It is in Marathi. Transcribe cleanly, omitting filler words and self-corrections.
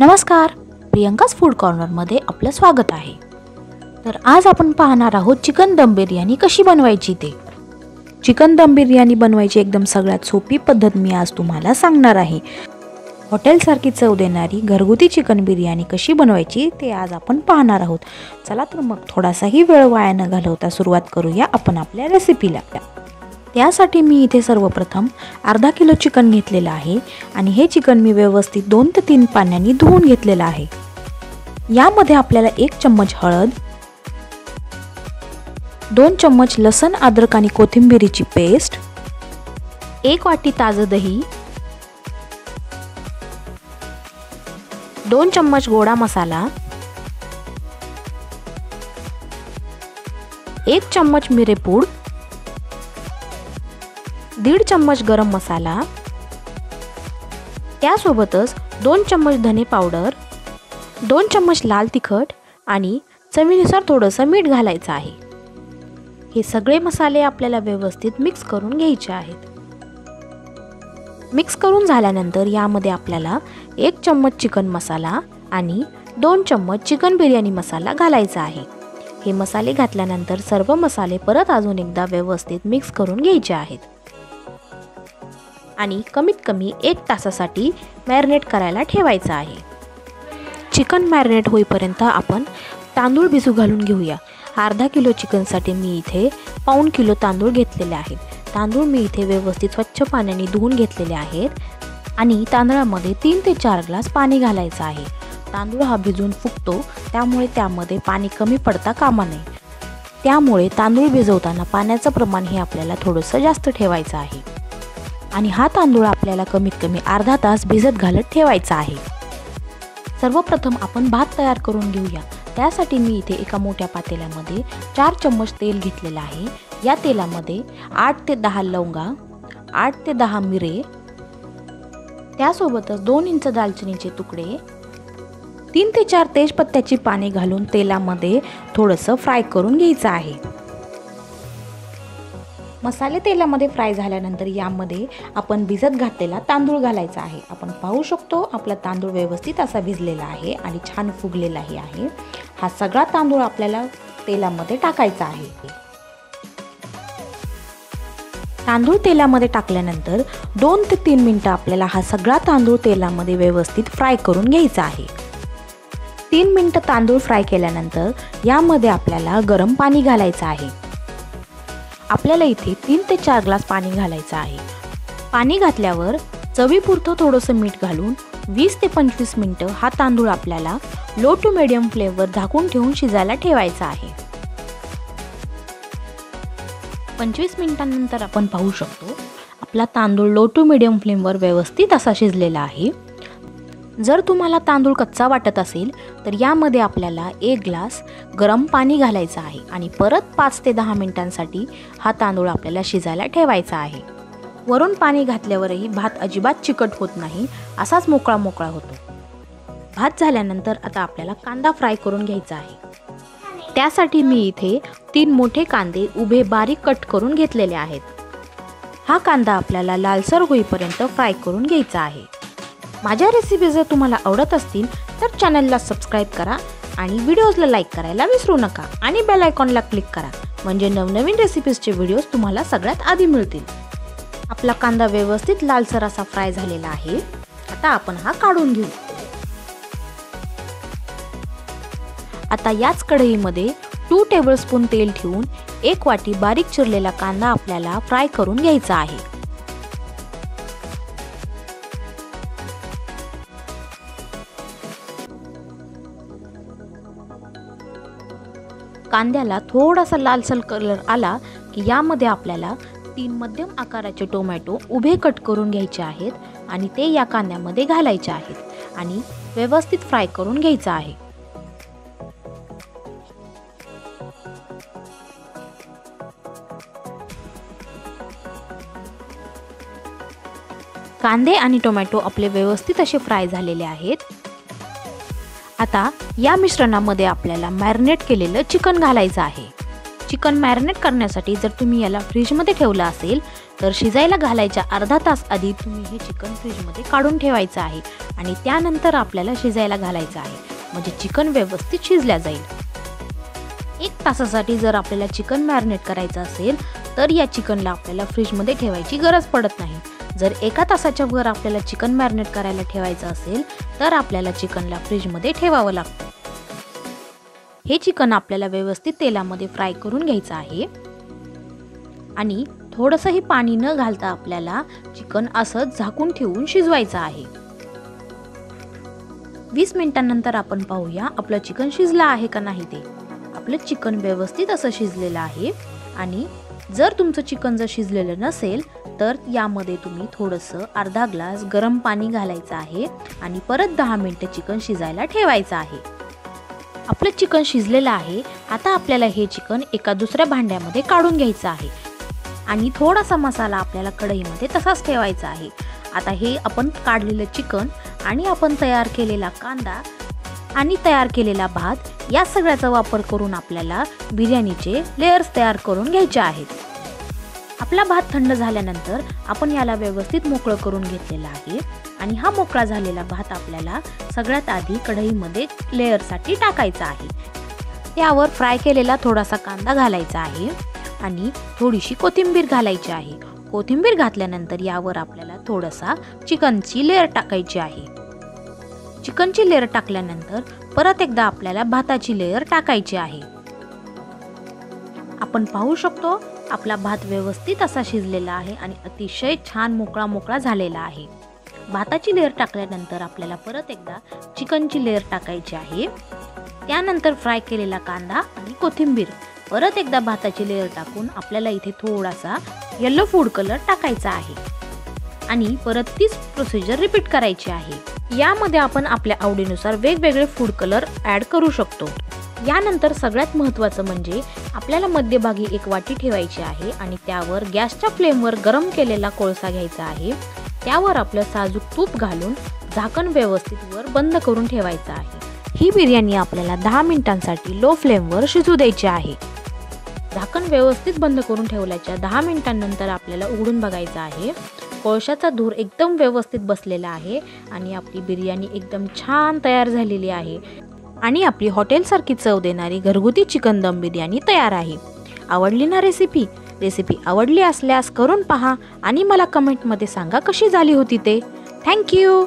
नमस्कार, प्रियंकाज फूड कॉर्नरमध्ये आपलं स्वागत आहे। तर आज आपण पाहणार आहोत चिकन दम बिर्याणी कशी बनवायची ते। चिकन दम बिर्याणी बनवायची एकदम सगळ्यात सोपी पद्धत मी आज तुम्हाला सांगणार आहे। हॉटेलसारखी चव देणारी घरगुती चिकन बिर्याणी कशी बनवायची ते आज आपण पाहणार आहोत। चला तर मग थोडासाही वेळ वाया न घालवता सुरुवात करूया आपण आपल्या रेसिपीला। त्यासाठी मी इथे सर्वप्रथम अर्धा किलो चिकन घेतलेलं आहे आणि हे चिकन मी व्यवस्थित 2 ते 3 पाण्याने धुवून घेतलेलं आहे। यामध्ये आपल्याला 1 चम्मच हळद, 2 चम्मच लसण अद्रक आणि कोथिंबीरीची पेस्ट, 1 वाटी ताजं दही, 2 चम्मच गोडा मसाला, 1 चम्मच मिरेपूड, 1.5 चम्मच गरम मसाला, त्यासोबतच 2 चम्मच धने पावडर, 2 चम्मच लाल तिखट आणि चवीनुसार थोडंसं मीठ घालायचं आहे। हे सगळे मसाले आपल्याला व्यवस्थित मिक्स करून घ्यायचे आहेत। मिक्स करून झाल्यानंतर यामध्ये आपल्याला 1 चम्मच चिकन मसाला आणि 2 चम्मच चिकन बिर्याणी मसाला घालायचा आहे। हे मसाले घातल्यानंतर सर्व मसाले परत अजून एकदा व्यवस्थित मिक्स करून घ्यायचे आहेत आणि कमीत कमी 1 तासासाठी मॅरिनेट करायला ठेवायचं आहे। चिकन मॅरिनेट होईपर्यंत आपण तांदूळ भिजू घालून घेऊया। अर्धा किलो चिकनसाठी मी इथे पाऊण किलो तांदूळ घेतलेले आहेत। तांदूळ मी इथे व्यवस्थित स्वच्छ पाण्याने धुवून घेतलेले आहेत आणि तांदळामध्ये 3 ते 4 ग्लास पाणी घालायचं आहे। तांदूळ हा भिजून फुगतो, त्यामुळे त्यामध्ये पाणी कमी पडता कामा नये। त्यामुळे तांदूळ भिजवताना पाण्याचं प्रमाण हे आपल्याला थोडंसं जास्त ठेवायचं आहे आणि हा तांदूळ आपल्याला कमीत कमी अर्धा तास भिजत घालत ठेवायचा आहे। सर्वप्रथम आपण भात तयार करून घेऊया। त्यासाठी मी इथे एका मोठ्या पातेल्यामध्ये 4 चम्मच तेल घेतलेलं आहे। या तेलामध्ये 8 ते 10 लवंगा, 8 ते 10 मिरे, त्यासोबतच 2 इंच दालचिनीचे तुकडे, 3 ते 4 तेजपत्त्याची पाने घालून तेलामध्ये थोडंसं फ्राय करून घ्यायचं आहे। मसाले तेलामध्ये फ्राय झाल्यानंतर यामध्ये आपण भिजत घातलेला तांदूळ घालायचा आहे। आपण पाहू शकतो आपला तांदूळ व्यवस्थित असा भिजलेला आहे आणि छान फुगलेलाही आहे। हा सगळा तांदूळ आपल्याला तेलामध्ये टाकायचा आहे। तांदूळ तेलामध्ये टाकल्यानंतर 2 ते 3 मिनिटं आपल्याला हा सगळा तांदूळ तेलामध्ये व्यवस्थित फ्राय करून घ्यायचा आहे। 3 मिनिटं तांदूळ फ्राय केल्यानंतर यामध्ये आपल्याला गरम पाणी घालायचं आहे। आपल्याला इथे 3 ते 4 ग्लास पाणी घालायचं आहे। पाणी घातल्यावर चवीपुरतं थोडंसं मीठ घालून 20 ते 25 मिनिटं हा तांदूळ आपल्याला लो टू मीडियम फ्लेमवर झाकून ठेवून शिजायला ठेवायचा आहे। 25 मिनिटांनंतर आपण पाहू शकतो आपला तांदूळ लो टू मीडियम फ्लेमवर व्यवस्थित असा शिजलेला आहे। जर तुम्हाला तांदूळ कच्चा वाटत असेल तर यामध्ये आपल्याला 1 ग्लास गरम पाणी घालायचं आहे आणि परत 5 ते 10 मिनिटांसाठी हा तांदूळ आपल्याला शिजायला ठेवायचा आहे। वरून पाणी घातल्यावरही भात अजिबात चिकट होत नाही, असाच मोकळा मोकळा होतो। भात झाल्यानंतर आता आपल्याला कांदा फ्राय करून घ्यायचा आहे। त्यासाठी मी इथे 3 मोठे कांदे उभे बारीक कट करून घेतलेले आहेत। हा कांदा आपल्याला लालसर होईपर्यंत फ्राय करून घ्यायचा आहे। माझ्या रेसिपी जर तुम्हाला आवडत असतील तर चॅनलला सबस्क्राईब करा आणि व्हिडिओजला लाईक करायला विसरू नका आणि बेल आयकॉनला क्लिक करा, म्हणजे नवनवीन रेसिपीजचे व्हिडिओज तुम्हाला सगळ्यात आधी मिळतील। आपला कांदा व्यवस्थित लालसर असा फ्राय झालेला आहे। आता आपण हा काढून घेऊ। आता याच कढईमध्ये 2 टेबलस्पून तेल ठेवून 1 वाटी बारीक चिरलेला कांदा आपल्याला फ्राय करून घ्यायचा आहे। कांद्याला थोडासा लालसर कलर आला की यामध्ये आपल्याला 3 मध्यम आकाराचे टोमॅटो उभे कट करून घ्यायचे आहेत आणि ते या कांद्यामध्ये घालायचे आहेत आणि व्यवस्थित फ्राय करून घ्यायचं आहे। कांदे आणि टोमॅटो आपले व्यवस्थित असे फ्राय झालेले आहेत। आता या मिश्रणामध्ये आपल्याला मॅरिनेट केलेलं चिकन घालायचं आहे। चिकन मॅरिनेट करण्यासाठी जर तुम्ही याला फ्रीजमध्ये ठेवलं असेल तर शिजायला घालायच्या अर्धा तास आधी तुम्ही हे चिकन फ्रीजमध्ये काढून ठेवायचं आहे आणि त्यानंतर आपल्याला शिजायला घालायचं आहे, म्हणजे चिकन व्यवस्थित शिजल्या जाईल. 1 तासासाठी जर आपल्याला चिकन मॅरिनेट करायचं असेल तर या चिकनला आपल्याला फ्रीजमध्ये ठेवायची गरज पडत नाही. जर 1 तासाच्या वर आपल्याला चिकन मॅरिनेट करायला ठेवायचं असेल तर आपल्याला चिकनला फ्रीजमध्ये ठेवावं लागतं. हे चिकन आपल्याला व्यवस्थित तेलामध्ये फ्राय करून घ्यायचं आहे आणि थोडंसंही पाणी न घालता आपल्याला चिकन असं झाकून ठेवून शिजवायचं आहे. 20 मिनिटांनंतर आपण पाहूया आपलं चिकन शिजलं आहे का नाही ते. आपलं चिकन व्यवस्थित असं शिजलेलं आहे आणि जर तुमचं चिकन जर शिजलेलं नसेल तर यामध्ये तुम्ही थोडंसं अर्धा ग्लास गरम पाणी घालायचं आहे आणि परत 10 मिनिटं चिकन शिजायला ठेवायचं आहे. आपलं चिकन शिजलेलं आहे. आता आपल्याला हे चिकन एका दुसऱ्या भांड्यामध्ये काढून घ्यायचं आहे आणि थोडासा मसाला आपल्याला कढईमध्ये तसाच ठेवायचा आहे. आता हे आपण काढलेलं चिकन आणि आपण तयार केलेला कांदा आणि तयार केलेला भात या सगळ्याचा वापर करून आपल्याला बिर्याणीचे लेयर्स तयार करून घ्यायचे आहेत. आपला भात थंड झाल्यानंतर आपण याला व्यवस्थित मोकळं करून घेतलेला आहे आणि हा मोकळा झालेला भात आपल्याला सगळ्यात आधी कढईमध्ये लेयरसाठी टाकायचा आहे. त्यावर फ्राय केलेला थोडासा कांदा घालायचा आहे आणि थोडीशी कोथिंबीर घालायची आहे. कोथिंबीर घातल्यानंतर यावर आपल्याला थोडासा चिकनची लेयर टाकायची आहे. चिकनची लेयर टाकल्यानंतर परत एकदा आपल्याला भाताची लेयर टाकायची आहे. आपण पाहू शकतो आपला भात व्यवस्थित असा शिजलेला आहे आणि अतिशय छान मोकळा झालेला आहे. भाताची लेयर टाकल्यानंतर आपल्याला परत एकदा चिकनची लेयर टाकायची आहे. त्यानंतर फ्राय केलेला कांदा आणि कोथिंबीर, परत एकदा भाताची लेयर टाकून आपल्याला इथे थोडासा येलो फूड कलर टाकायचा आहे आणि परत तीच प्रोसिजर रिपीट करायची आहे. यामध्ये आपण आपल्या आवडीनुसार वेगवेगळे फूड कलर ॲड करू शकतो. यानंतर सगळ्यात महत्त्वाचं म्हणजे आपल्याला मध्यभागी एक वाटी ठेवायची आहे आणि त्यावर गॅसच्या फ्लेमवर गरम केलेला कोळसा घ्यायचा आहे. त्यावर आपलं साजूक तूप घालून झाकण व्यवस्थित वर बंद करून ठेवायचं आहे. ही बिर्याणी आपल्याला 10 मिनिटांसाठी लो फ्लेमवर शिजू द्यायची आहे. झाकण व्यवस्थित बंद करून ठेवल्याच्या 10 मिनिटांनंतर आपल्याला उघडून बघायचं आहे. कोळशाचा धूर एकदम व्यवस्थित बसलेला आहे आणि आपली बिर्याणी एकदम छान तयार झालेली आहे आणि आपली हॉटेलसारखी चव देणारी घरगुती चिकन दम बिर्याणी तयार आहे. आवडली ना रेसिपी आवडली असल्यास करून पहा आणि मला कमेंटमध्ये सांगा कशी झाली होती ते. थँक्यू.